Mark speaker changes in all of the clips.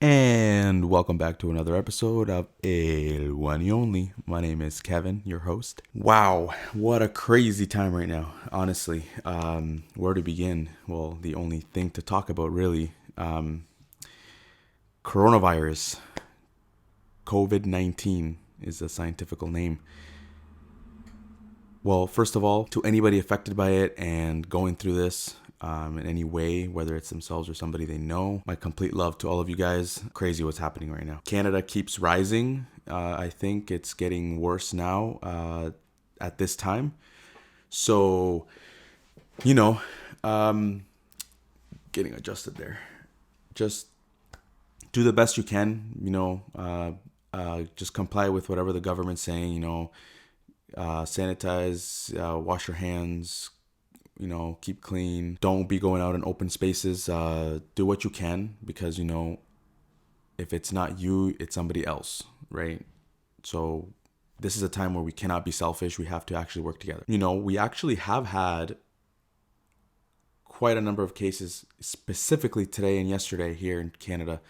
Speaker 1: And welcome back to another episode of El One y Only. My name is Kevin, your host. Wow, what a crazy time right now, honestly. Where to begin? Well, the only thing to talk about, really, coronavirus. COVID-19 is the scientific name. Well, first of all, to anybody affected by it and going through this in any way, whether it's themselves or somebody they know, my complete love to all of you guys. Crazy what's happening right now. Canada keeps rising. I think it's getting worse now at this time. So, you know, getting adjusted there. Just do the best you can, just comply with whatever the government's saying, sanitize, wash your hands, keep clean. Don't be going out in open spaces. Do what you can because, if it's not you, it's somebody else, right? So this is a time where we cannot be selfish. We have to actually work together. We actually have had quite a number of cases, specifically today and yesterday here in Canada,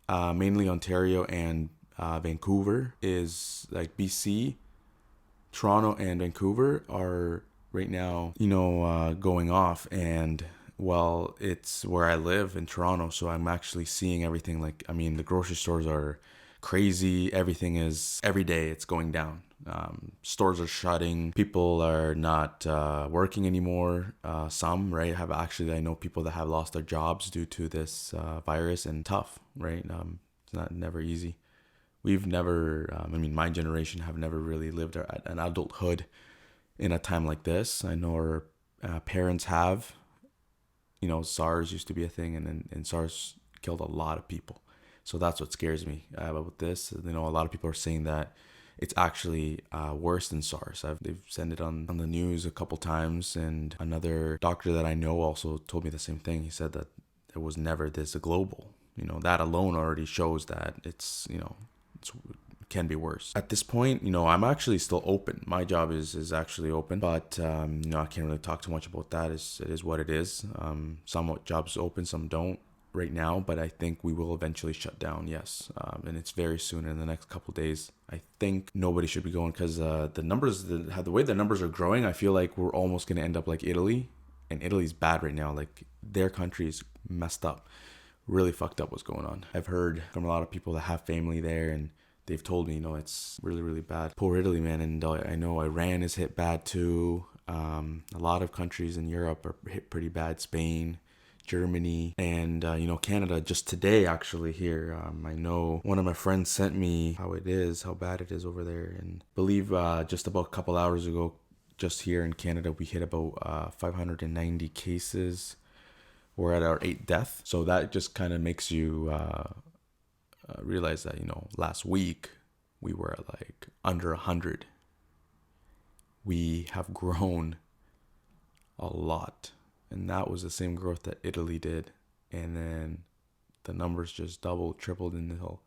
Speaker 1: mainly Ontario and Vancouver is like BC. Toronto and Vancouver are right now, going off. And well, it's where I live in Toronto, so I'm actually seeing everything. The grocery stores are crazy. Everything is, every day it's going down. Stores are shutting. People are not working anymore. Some, right, I know people that have lost their jobs due to this virus, and tough, right? It's never easy. We've never, my generation have never really lived an adulthood in a time like this. I know our parents have. SARS used to be a thing, and SARS killed a lot of people. So that's what scares me about this. A lot of people are saying that it's actually worse than SARS. They've said it on the news a couple times, and another doctor that I know also told me the same thing. He said that it was never this global. That alone already shows that it's, it can be worse. At this point, I'm actually still open. My job is actually open, but I can't really talk too much about that. It is what it is. Some jobs open, some don't right now, but I think we will eventually shut down. Yes, and it's very soon, in the next couple days. I think nobody should be going because the way the numbers are growing, I feel like we're almost going to end up like Italy, and Italy's bad right now. Like, their country is messed up. Really fucked up what's going on. I've heard from a lot of people that have family there, and they've told me, it's really, really bad. Poor Italy, man. And I know Iran is hit bad too. A lot of countries in Europe are hit pretty bad. Spain, Germany, and Canada. Just today, actually, here, I know one of my friends sent me how bad it is over there. And I believe just about a couple hours ago, just here in Canada, we hit about 590 cases. We're at our 8th death. So that just kind of makes you realize that, last week we were at like under 100. We have grown a lot. And that was the same growth that Italy did. And then the numbers just doubled, tripled in the hill.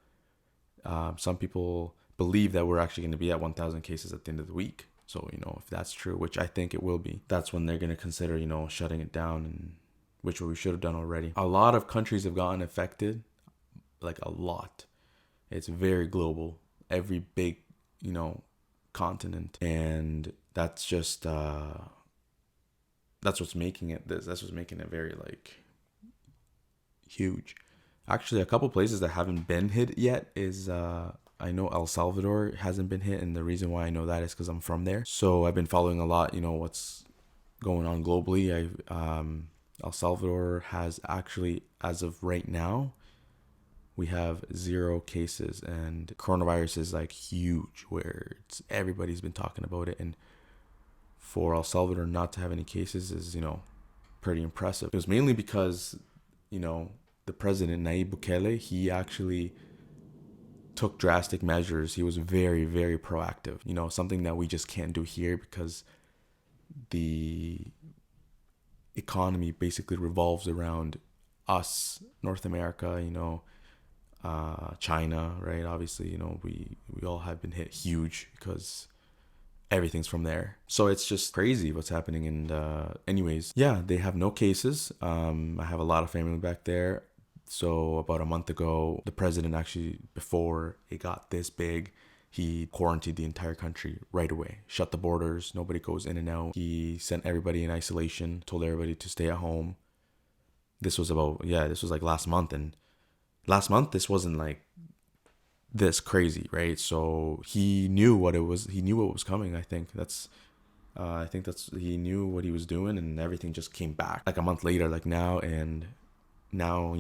Speaker 1: Some people believe that we're actually going to be at 1,000 cases at the end of the week. So, if that's true, which I think it will be, that's when they're going to consider, shutting it down, and which we should have done already. A lot of countries have gotten affected, like a lot. It's very global, every big, continent. And that's just, that's what's making it very like huge. Actually, a couple places that haven't been hit yet is, I know El Salvador hasn't been hit. And the reason why I know that is because I'm from there. So I've been following a lot, what's going on globally. El Salvador has actually, as of right now, we have 0 cases, and coronavirus is like huge, where everybody's been talking about it. And for El Salvador not to have any cases is, pretty impressive. It was mainly because, the president, Nayib Bukele, he actually took drastic measures. He was very, very proactive, something that we just can't do here because the economy basically revolves around us, North America, China, right? Obviously, we all have been hit huge because everything's from there. So it's just crazy what's happening. And anyways, yeah, they have no cases. I have a lot of family back there. So about a month ago, the president actually, before it got this big, he quarantined the entire country right away, shut the borders, nobody goes in and out. He sent everybody in isolation, told everybody to stay at home. This was like last month. And last month, this wasn't like this crazy, right? So he knew what was coming. I think that's he knew what he was doing, and everything just came back like a month later, like now. And now,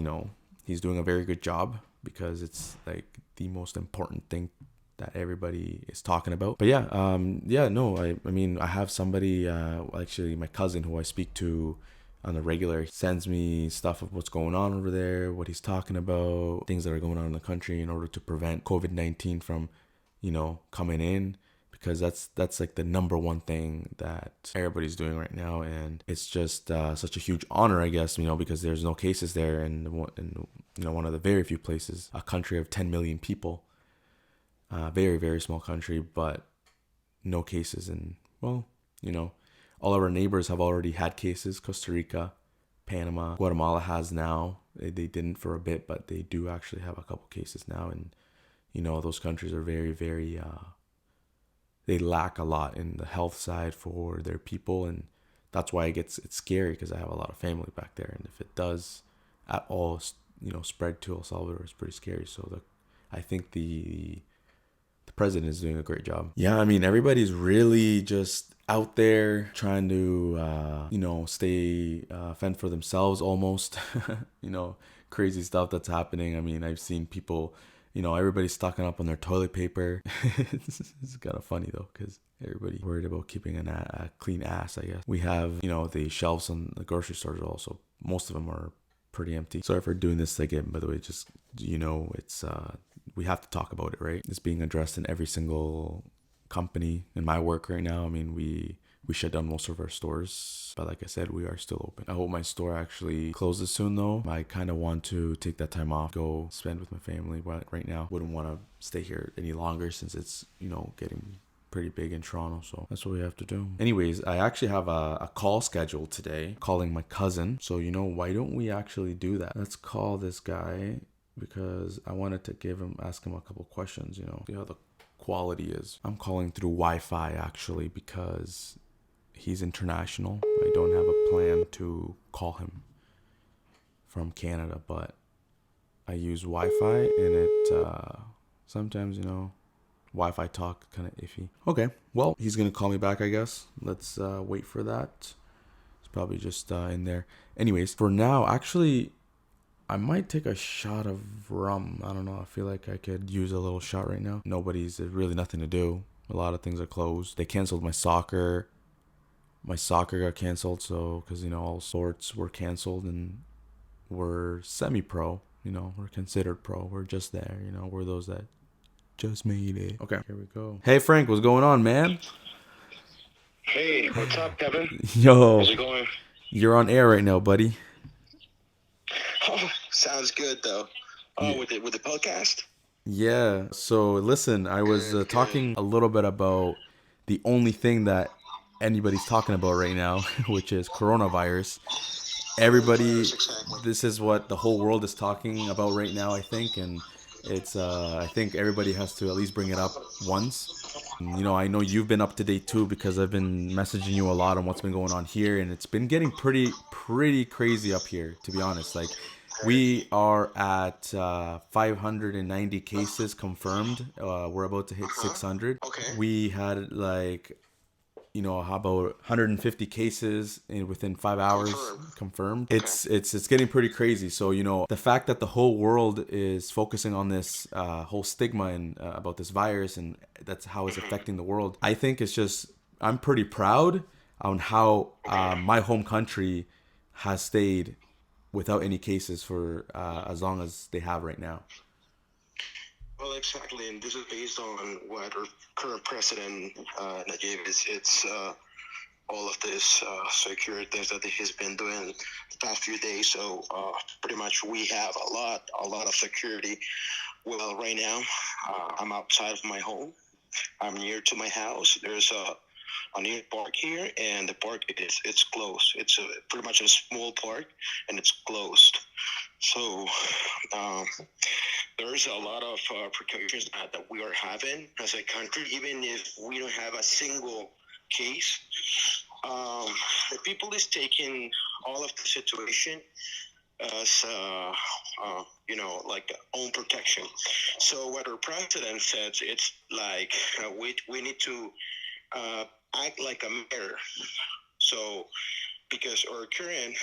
Speaker 1: he's doing a very good job, because it's like the most important thing that everybody is talking about. But I mean, I have somebody, actually my cousin, who I speak to on the regular, sends me stuff of what's going on over there, what he's talking about, things that are going on in the country in order to prevent COVID-19 from, coming in, because that's like the number one thing that everybody's doing right now. And it's just such a huge honor, I guess, because there's no cases there, and one of the very few places, a country of 10 million people, very, very small country, but no cases. And well, all of our neighbors have already had cases. Costa Rica, Panama, Guatemala has now. They didn't for a bit, but they do actually have a couple cases now. And those countries are very, very they lack a lot in the health side for their people. And that's why it's scary, because I have a lot of family back there, and if it does at all spread to El Salvador, it's pretty scary. So I think the president is doing a great job. Yeah, I mean, everybody's really just out there trying to stay fend for themselves almost. Crazy stuff that's happening. I mean, I've seen people, everybody's stocking up on their toilet paper. It's kind of funny though, because everybody's worried about keeping a clean ass, I guess. We have, the shelves on the grocery stores also. Most of them are pretty empty. Sorry for doing this again, by the way. Just, it's we have to talk about it, right? It's being addressed in every single company. In my work right now, I mean, we shut down most of our stores, but like I said, we are still open. I hope my store actually closes soon though. I kind of want to take that time off, go spend with my family, but right now wouldn't want to stay here any longer, since it's getting pretty big in Toronto. So that's what we have to do. Anyways, I actually have a call scheduled today, calling my cousin. So why don't we actually do that? Let's call this guy, because I wanted to ask him a couple questions, see how the quality is. I'm calling through Wi-Fi actually, because he's international. I don't have a plan to call him from Canada, but I use Wi-Fi, and it sometimes, Wi-Fi talk kind of iffy. Okay, well, he's gonna call me back, I guess. Let's wait for that. It's probably just in there. Anyways, for now, actually, I might take a shot of rum. I don't know. I feel like I could use a little shot right now. There's really nothing to do. A lot of things are closed. They canceled my soccer. My soccer got canceled, so because all sorts were canceled, and we're semi-pro. We're considered pro. We're just there. We're those that just made it. Okay, here we go. Hey Frank, what's going on, man?
Speaker 2: Hey, what's up, Kevin?
Speaker 1: Yo,
Speaker 2: how's it going?
Speaker 1: You're on air right now, buddy.
Speaker 2: Oh, sounds good though. Oh,
Speaker 1: Yeah.
Speaker 2: with the podcast.
Speaker 1: Yeah. So listen, I was talking a little bit about the only thing that anybody's talking about right now, which is coronavirus. Everybody,
Speaker 2: Coronavirus, exactly.
Speaker 1: this is what the whole world is talking about right now, I think, and it's I think everybody has to at least bring it up once. I know you've been up to date too, because I've been messaging you a lot on what's been going on here, and it's been getting pretty crazy up here, to be honest. Like, we are at 590 cases confirmed. We're about to hit 600.
Speaker 2: Okay.
Speaker 1: We had how about 150 cases within 5 hours confirmed.
Speaker 2: Okay.
Speaker 1: It's getting pretty crazy. So the fact that the whole world is focusing on this whole stigma and about this virus, and that's how it's affecting the world, I think it's just, I'm pretty proud on how my home country has stayed without any cases for as long as they have right now.
Speaker 2: Well, exactly, and this is based on what our current president Najib it's all of this security things that he's been doing the past few days. So pretty much we have a lot of security. Well, right now I'm outside of my home. I'm near to my house. There's a new park here, and the park it's closed. It's pretty much a small park, and it's closed. So um, there's a lot of precautions that we are having as a country, even if we don't have a single case. Um, the people is taking all of the situation as like own protection. So what our president says, it's like we need to act like a mayor. So because our current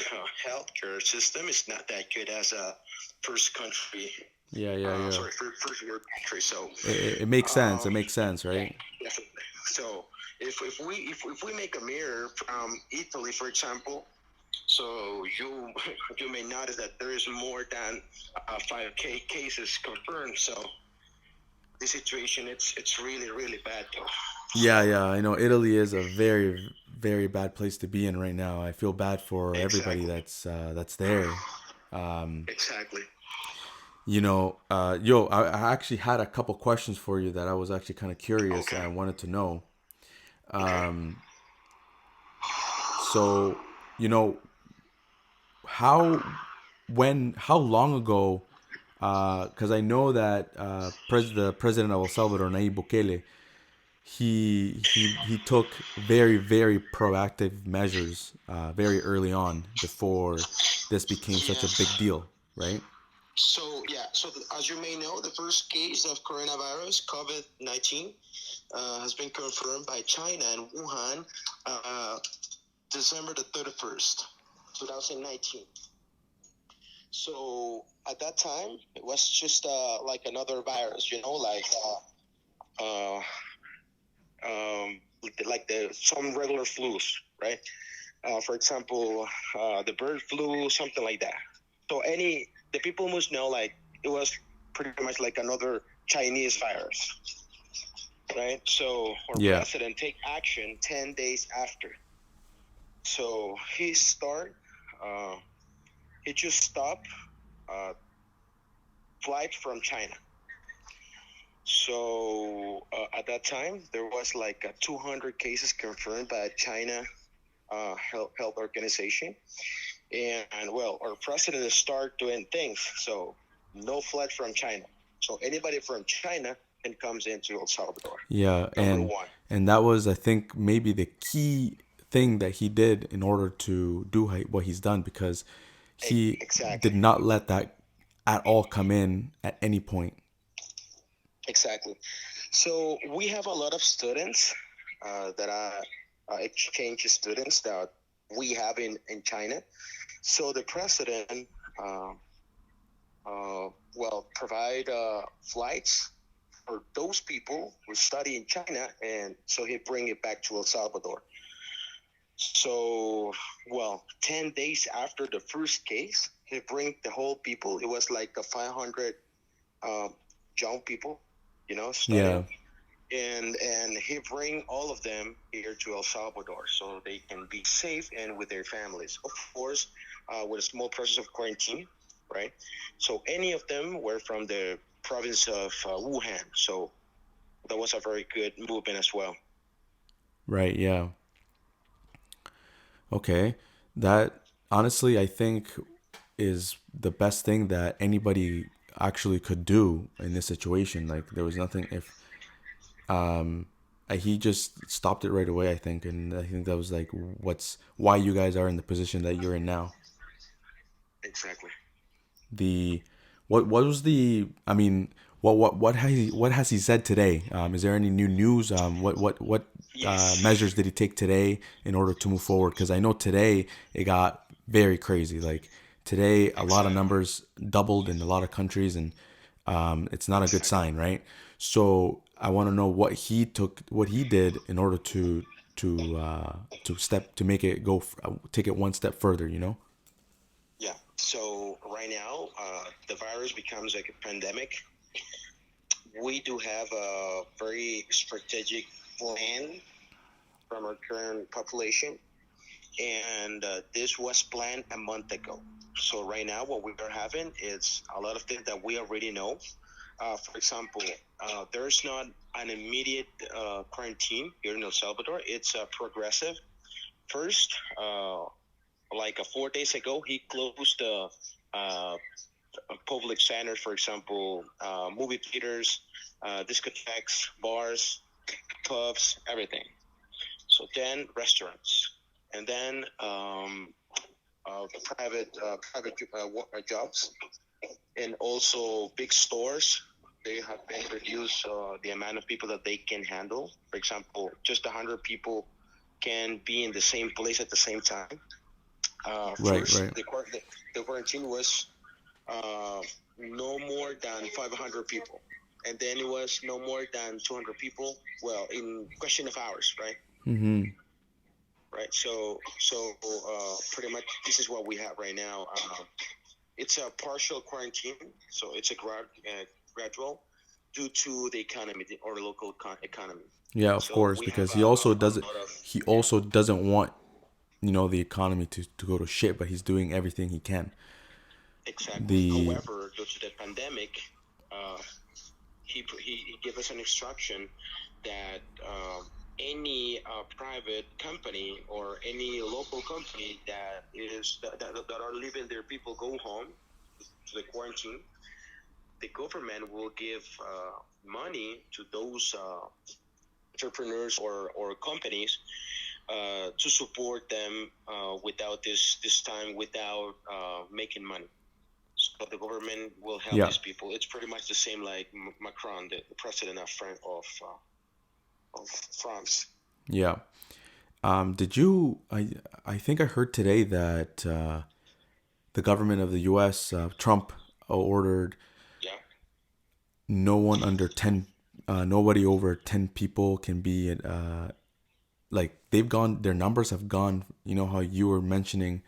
Speaker 2: healthcare system is not that good as a first country.
Speaker 1: Yeah.
Speaker 2: First world country. So
Speaker 1: It makes sense. It
Speaker 2: um,
Speaker 1: makes sense,
Speaker 2: yeah,
Speaker 1: right?
Speaker 2: definitely. So if we make a mirror from Italy, for example, so you may notice that there is more than 5K cases confirmed. So the situation it's really bad though.
Speaker 1: Yeah,
Speaker 2: So
Speaker 1: yeah. I know Italy is a very, very bad place to be in right now. I feel bad for everybody
Speaker 2: exactly,
Speaker 1: that's there. Um,
Speaker 2: exactly.
Speaker 1: I actually had a couple questions for you that I was actually kind of curious and
Speaker 2: Okay,
Speaker 1: I wanted to know.
Speaker 2: okay.
Speaker 1: Um, so, you know, how how long ago? Because I know that the president of El Salvador, Nayib Bukele, he took very, very proactive measures very early on before this became such a big
Speaker 2: Yes.
Speaker 1: deal, right?
Speaker 2: So yeah. So as you may know, the first case of coronavirus COVID-19 has been confirmed by China and Wuhan, December the 31st, 2019. So at that time, it was just like another virus, uh, um, like the some regular flus, right? For example, the bird flu, something like that. So the people must know like it was pretty much like another Chinese virus, right? So our
Speaker 1: Yeah.
Speaker 2: president take action 10 days after. So uh, he just stopped uh, flight from China. So at that time, there was like 200 cases confirmed by China Health Organization, and well, our president started doing things. So no flight from China. So anybody from China can comes into El Salvador.
Speaker 1: Yeah,
Speaker 2: Number one.
Speaker 1: and that was, I think, maybe the key thing that he did in order to do what he's done, because he did
Speaker 2: Exactly.
Speaker 1: not let that at all come in at any point.
Speaker 2: Exactly. So we have a lot of students that are exchange students that we have in China. So the president, uh, provide flights for those people who study in China, and so he bring it back to El Salvador. So, 10 days after the first case, he bring the whole people. It was like a 500 um, young people,
Speaker 1: Yeah.
Speaker 2: studying, and he bring all of them here to El Salvador so they can be safe and with their families. Of course, with a small process of quarantine, right? So any of them were from the province of Wuhan. So that was a very good movement as well.
Speaker 1: Right. Yeah. Okay. That, honestly, I think is the best thing that anybody actually could do in this situation. Like, there was nothing, if he just stopped it right away, I think, and I think that was like why you guys are in the position that you're in now.
Speaker 2: Exactly.
Speaker 1: The what was the I mean, what has he said today? Is there any new news? What measures
Speaker 2: Yes.
Speaker 1: did he take today in order to move forward? Because I know today it got very crazy. Like, today, a lot of
Speaker 2: Exactly.
Speaker 1: numbers doubled in a lot of countries, and it's not a good
Speaker 2: Exactly.
Speaker 1: sign, right? So I want to know what he did in order to make it take it one step further. You know?
Speaker 2: Yeah. So right now, the virus becomes like a pandemic. We do have a very strategic plan from our current population, and this was planned a month ago. So right now, what we are having is a lot of things that we already know. For example, there's not an immediate quarantine here in El Salvador. It's progressive. First, like 4 days ago, he closed public centers, for example, movie theaters, discotheques, bars, pubs, everything. So then restaurants, and then private jobs, and also big stores. They have been reduced the amount of people that they can handle. For example, just 100 people can be in the same place at the same time.
Speaker 1: Right,
Speaker 2: First,
Speaker 1: right.
Speaker 2: the quarantine was uh, no more than 500 people, and then it was no more than 200 people. Well, in question of hours, right?
Speaker 1: Mm-hmm.
Speaker 2: Right. So pretty much this is what we have right now. It's a partial quarantine, so it's a gradual due to the economy or local economy.
Speaker 1: Yeah, of
Speaker 2: So
Speaker 1: course,
Speaker 2: we have
Speaker 1: because he also
Speaker 2: a
Speaker 1: doesn't
Speaker 2: lot of
Speaker 1: he also doesn't want, the economy to go to shit, but he's doing everything he can.
Speaker 2: exactly.
Speaker 1: The
Speaker 2: However, due to the pandemic, uh, he gave us an instruction that any private company or any local company that are leaving their people go home to the quarantine, the government will give money to those entrepreneurs or companies to support them without this time without making money. So the government will help
Speaker 1: yeah,
Speaker 2: these people. It's pretty much the same like Macron, the president of France.
Speaker 1: yeah. Did you? I think I heard today that the government of the U.S. Trump ordered
Speaker 2: Yeah,
Speaker 1: no one under 10, nobody over 10 people can be at, like they've gone, their numbers have gone. You know how you were mentioning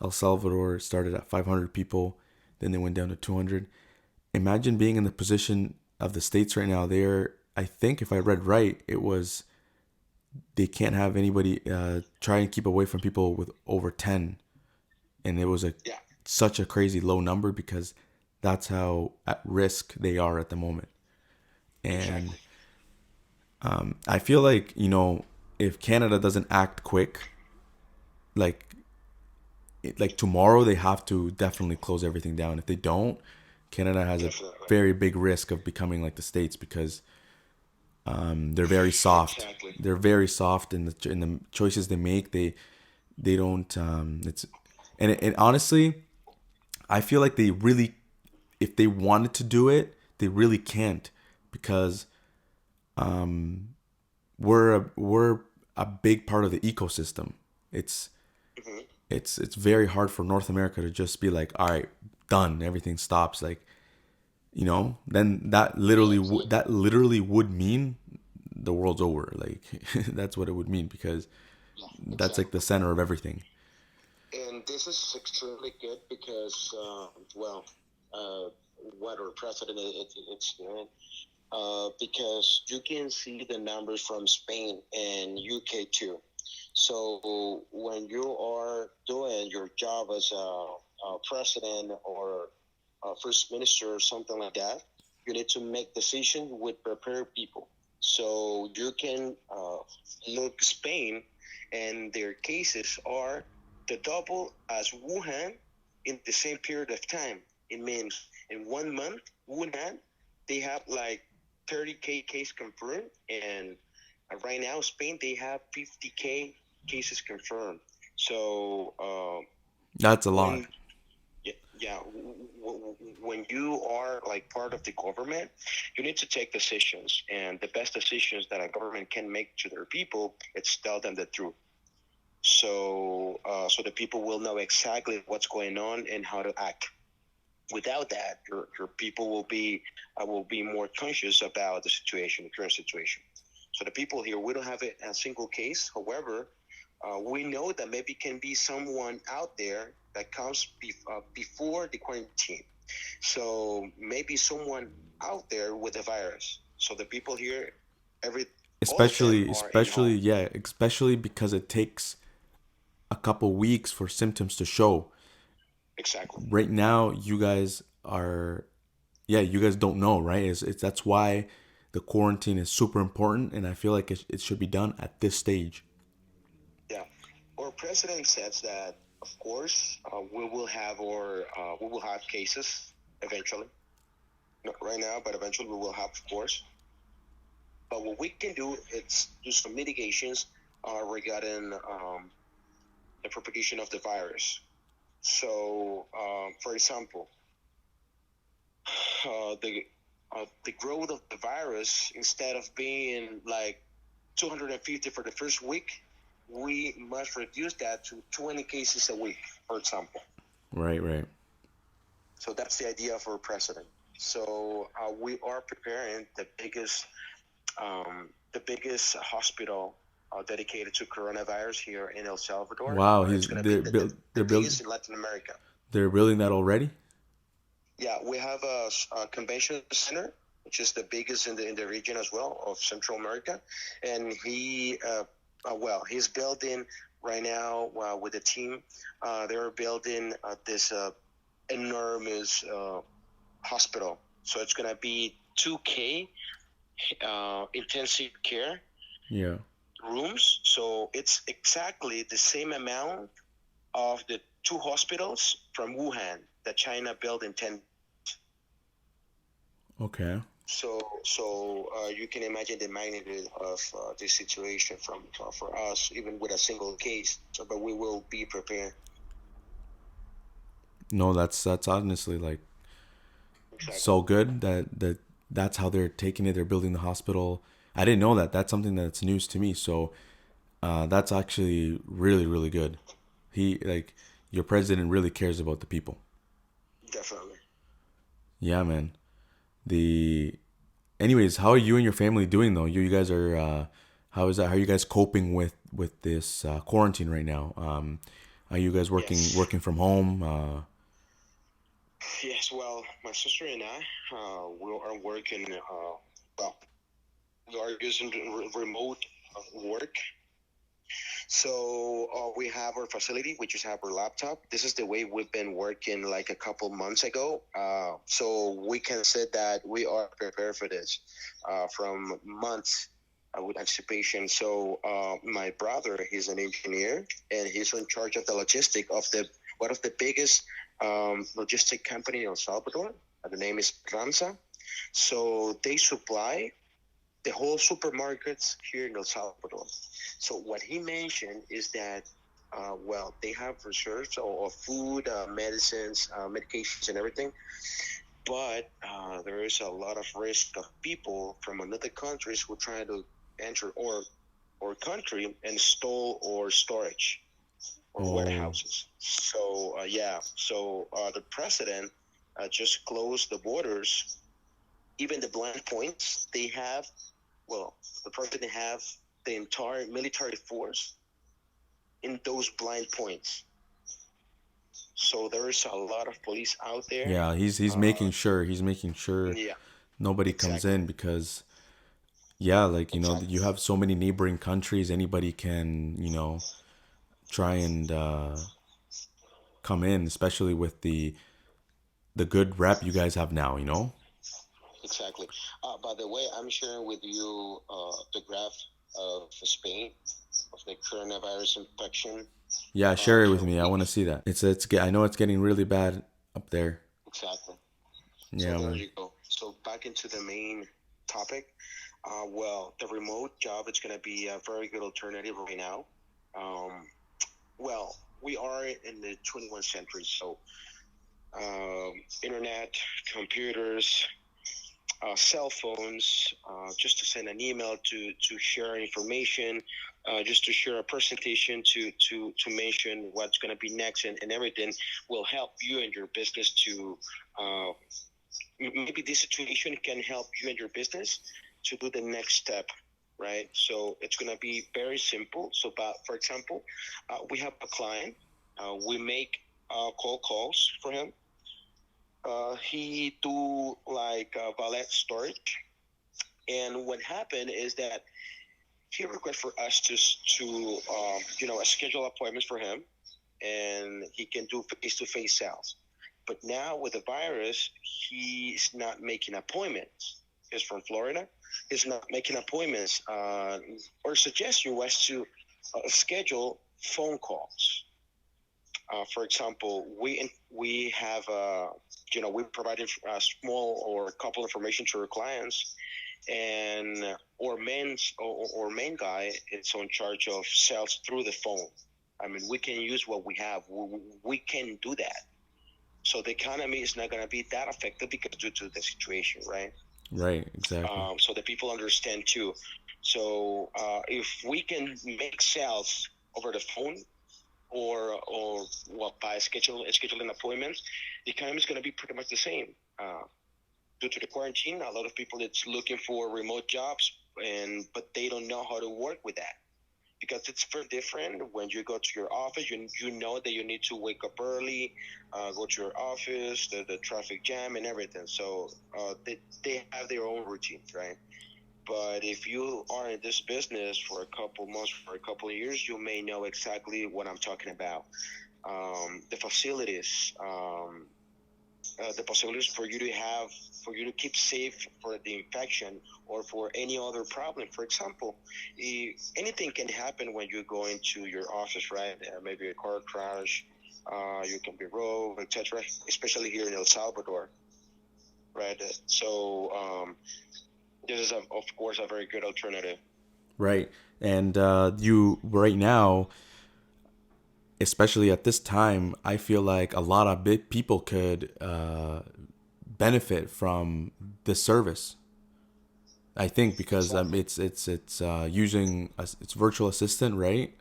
Speaker 1: El Salvador started at 500 people, then they went down to 200. Imagine being in the position of the states right now. They're, I think if I read right, it was they can't have anybody try and keep away from people with over 10, and it was a
Speaker 2: yeah,
Speaker 1: such a crazy low number because that's how at risk they are at the moment. And
Speaker 2: exactly.
Speaker 1: I feel like, if Canada doesn't act quick, like like tomorrow they have to definitely close everything down. If they don't, Canada has a
Speaker 2: Definitely.
Speaker 1: very big risk of becoming like the states because they're very soft.
Speaker 2: Exactly.
Speaker 1: They're very soft in the choices they make. They don't. It's and honestly, I feel like they really, if they wanted to do it, they really can't because we're a big part of the ecosystem. It's
Speaker 2: Hmm.
Speaker 1: it's very hard for North America to just be like, all right, done, everything stops. Like, then that literally would mean the world's over. Like that's what it would mean because
Speaker 2: Yeah,
Speaker 1: that's like the
Speaker 2: exactly.
Speaker 1: center of everything.
Speaker 2: And this is extremely good because, well, uh, what our president it's doing, because you can see the numbers from Spain and UK too. So when you are doing your job as a president or a first minister or something like that, you need to make decisions with prepared people. So you can look Spain, and their cases are the double as Wuhan in the same period of time. It means in 1 month, Wuhan they have like 30K case confirmed, and right now Spain they have 50K cases confirmed. So
Speaker 1: That's a lot.
Speaker 2: when yeah, when you are like part of the government, you need to take decisions, and the best decisions that a government can make to their people is tell them the truth. So the people will know exactly what's going on and how to act. Without that, your people will be more conscious about the situation, the current situation. So the people here, we don't have a single case. However, we know that maybe can be someone out there that comes before the quarantine. So maybe someone out there with the virus. So the people here, every all of them
Speaker 1: especially
Speaker 2: are in
Speaker 1: especially
Speaker 2: home.
Speaker 1: yeah, especially because it takes a couple weeks for symptoms to show.
Speaker 2: Exactly.
Speaker 1: Right now you guys are, yeah, you guys don't know, right? It's That's why the quarantine is super important, and I feel like it should be done at this stage.
Speaker 2: Yeah. Our president says that, of course, we will have cases. eventually. Not right now, but eventually we will have, of course. But what we can do is do some mitigations regarding the propagation of the virus. So, for example, the growth of the virus, instead of being like 250 for the first week, we must reduce that to 20 cases a week, for example.
Speaker 1: Right, right.
Speaker 2: So that's the idea for president. So we are preparing the biggest hospital dedicated to coronavirus here in El Salvador.
Speaker 1: Wow,
Speaker 2: It's
Speaker 1: he's
Speaker 2: going to be the
Speaker 1: they're build
Speaker 2: biggest in Latin America.
Speaker 1: they're building that already.
Speaker 2: Yeah, we have a convention center, which is the biggest in the region as well of Central America, and he's building right now with the team. They're building this enormous hospital. So it's gonna be 2K intensive care
Speaker 1: Yeah.
Speaker 2: rooms. So it's exactly the same amount of the two hospitals from Wuhan that China built in 10.
Speaker 1: Okay.
Speaker 2: So you can imagine the magnitude of this situation for us, even with a single case. So, but we will be prepared.
Speaker 1: No, that's honestly like
Speaker 2: Exactly.
Speaker 1: so good that's how they're taking it. They're building the hospital. I didn't know that. That's something that's news to me. So that's actually really really good. He like your president really cares about the people.
Speaker 2: Definitely.
Speaker 1: Yeah, man. The anyways, how are you and your family doing though? You guys are how is that? How are you guys coping with this quarantine right now? Are you guys
Speaker 2: Yes.
Speaker 1: working from home?
Speaker 2: Yes. Well, my sister and I, we are working. Well, we are using remote work. So we have our facility, which is have our laptop. This is the way we've been working like a couple months ago. So we can say that we are prepared for this from months with anticipation. So my brother, he's an engineer, and he's in charge of the logistic of the one of the biggest logistic company in El Salvador. The name is Ramsa. So they supply the whole supermarkets here in El Salvador. So what he mentioned is that, they have reserves of food, medicines, medications, and everything, but there is a lot of risk of people from another countries who try to enter or country and stole or storage or
Speaker 1: Oh,
Speaker 2: warehouses. So the president just closed the borders, even the blind points they have. Well, the president have the entire military force in those blind points. So there is a lot of police out there.
Speaker 1: yeah. He's making sure
Speaker 2: Yeah,
Speaker 1: nobody comes
Speaker 2: exactly,
Speaker 1: in because yeah, like
Speaker 2: exactly,
Speaker 1: you have so many neighboring countries. Anybody can try and come in, especially with the good rep you guys have now.
Speaker 2: exactly. By the way, I'm sharing with you the graph of Spain of the coronavirus infection
Speaker 1: Yeah, share it with
Speaker 2: per
Speaker 1: me. I
Speaker 2: week.
Speaker 1: want to see that. I know it's getting really bad up there.
Speaker 2: Exactly. So
Speaker 1: Yeah,
Speaker 2: there
Speaker 1: man.
Speaker 2: you go. So back into the main topic. The remote job is going to be a very good alternative right now. Um, we are in the 21st century, so um, internet, computers, cell phones, just to send an email to share information, just to share a presentation to mention what's going to be next and everything will help you and your business to uh, maybe this situation can help you and your business to do the next step, right? So it's going to be very simple. So, but for example, we have a client, we make cold calls for him. He do like valet storage, and what happened is that he requests for us to schedule appointments for him, and he can do face-to-face sales. But now with the virus, he's not making appointments. He's from Florida. He's not making appointments. Our suggestion was to schedule phone calls. For example, we have we provide a small or a couple information to our clients, and our main guy is on charge of sales through the phone. I mean, we can use what we have. We can do that. So the economy is not going to be that affected because due to the situation, right?
Speaker 1: Right, exactly.
Speaker 2: So the people understand too. So if we can make sales over the phone or what by scheduling appointments, the economy is going to be pretty much the same. Due to the quarantine, a lot of people it's looking for remote jobs, but they don't know how to work with that because it's very different when you go to your office. You know that you need to wake up early, go to your office, the traffic jam and everything. So they have their own routines, right? But if you are in this business for a couple months, for a couple of years, you may know exactly what I'm talking about. The facilities, the possibilities for you to keep safe for the infection or for any other problem. For example, anything can happen when you go into your office, right? Maybe a car crash, you can be robbed, etc. Especially here in El Salvador, right? So this is, of course, a very good alternative.
Speaker 1: Right. And you right now, especially at this time, I feel like a lot of big people could benefit from this service. I think because
Speaker 2: Exactly.
Speaker 1: it's using it's virtual assistant, right?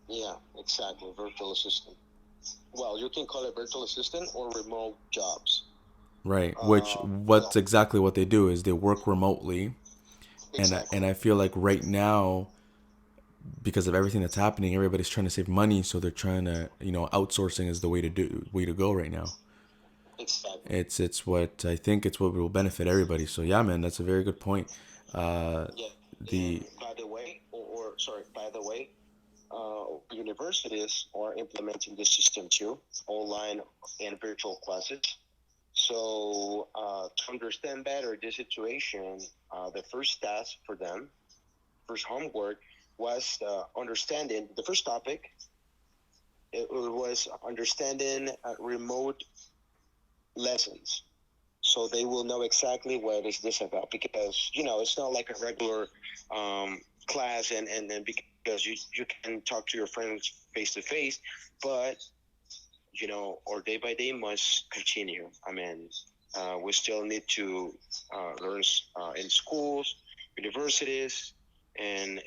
Speaker 2: Yeah, exactly. Virtual assistant. Well, you can call it virtual assistant or remote jobs.
Speaker 1: Right. Which
Speaker 2: Yeah,
Speaker 1: what's exactly what they do is they work remotely, and
Speaker 2: exactly.
Speaker 1: I feel like right now because of everything that's happening, everybody's trying to save money, so they're trying to outsourcing is the way to go right now.
Speaker 2: Exactly.
Speaker 1: It's what I think it's what will benefit everybody. So yeah, man, that's a very good point. Uh,
Speaker 2: Yeah. And
Speaker 1: the
Speaker 2: by the way, or sorry, by the way, universities are implementing this system too, online and virtual classes. So to understand better the situation, the first task for them, first homework, was understanding the first topic. It was understanding remote lessons, so they will know exactly what is this about because it's not like a regular class and because you can talk to your friends face to face, but our day by day must continue. I mean, we still need to learn in schools, universities, and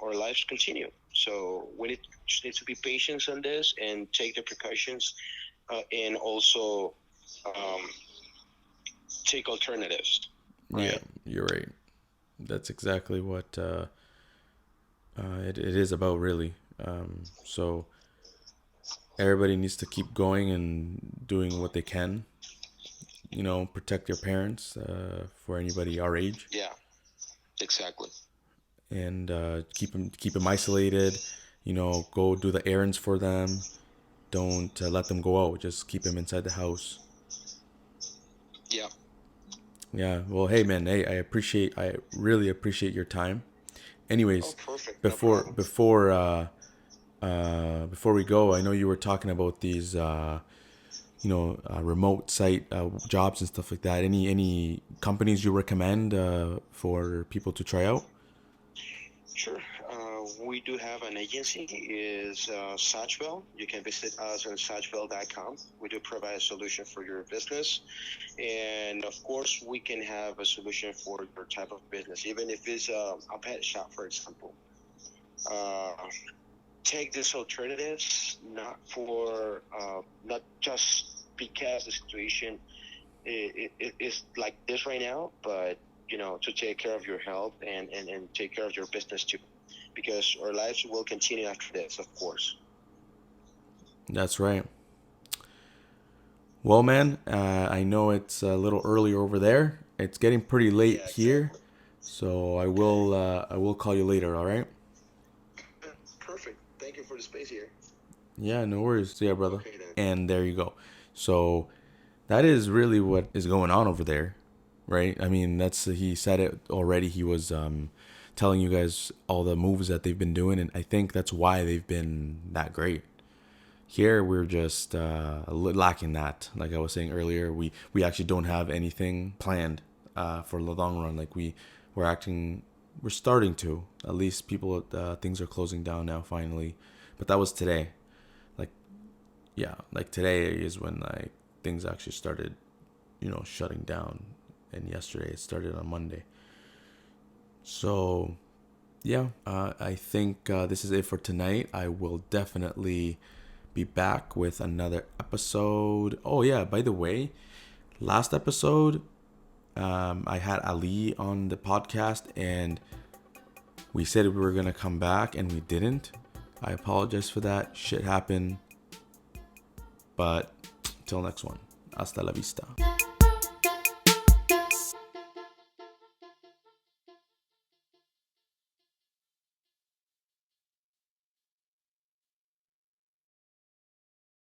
Speaker 2: our lives continue. So we just need to be patient on this and take the precautions, and also um, take alternatives,
Speaker 1: yeah,
Speaker 2: right?
Speaker 1: you're right. That's exactly what it is about, really. So everybody needs to keep going and doing what they can. Protect your parents for anybody our age,
Speaker 2: Yeah, exactly.
Speaker 1: and keep them isolated. Go do the errands for them. Don't let them go out. Just keep them inside the house.
Speaker 2: Yeah.
Speaker 1: Yeah. Well, hey, man. Hey, I really appreciate your time.
Speaker 2: Oh,
Speaker 1: Anyways,
Speaker 2: perfect. No
Speaker 1: before
Speaker 2: problem.
Speaker 1: before before we go, I know you were talking about these remote site jobs and stuff like that. Any companies you recommend for people to try out?
Speaker 2: Sure. We do have an agency. Is Satchwell. You can visit us on satchwell.com. We do provide a solution for your business, and of course, we can have a solution for your type of business, even if it's a pet shop, for example. Uh, Take these alternatives not just because the situation is like this right now, but to take care of your health and take care of your business too, because our lives will continue after this, of course.
Speaker 1: That's right. Well, man, I know it's a little earlier over there. It's getting pretty late
Speaker 2: Yeah,
Speaker 1: here,
Speaker 2: exactly.
Speaker 1: so I will call you later. All right?
Speaker 2: Perfect. Thank you for the space here.
Speaker 1: Yeah, no worries. See ya, brother.
Speaker 2: Okay then.
Speaker 1: And there you go. So that is really what is going on over there, right? I mean, that's he said it already. He was telling you guys all the moves that they've been doing, and I think that's why they've been that great. Here we're just lacking that. Like I was saying earlier, we actually don't have anything planned for the long run. Like we're starting to. At least people things are closing down now finally. But that was today. Like yeah, like today is when like things actually started, shutting down. And yesterday it started on Monday. So yeah, I think this is it for tonight. I will definitely be back with another episode. Oh yeah, by the way, last episode, I had Ali on the podcast, and we said we were gonna come back, and we didn't. I apologize for that. Shit happened. But till next one, hasta la vista.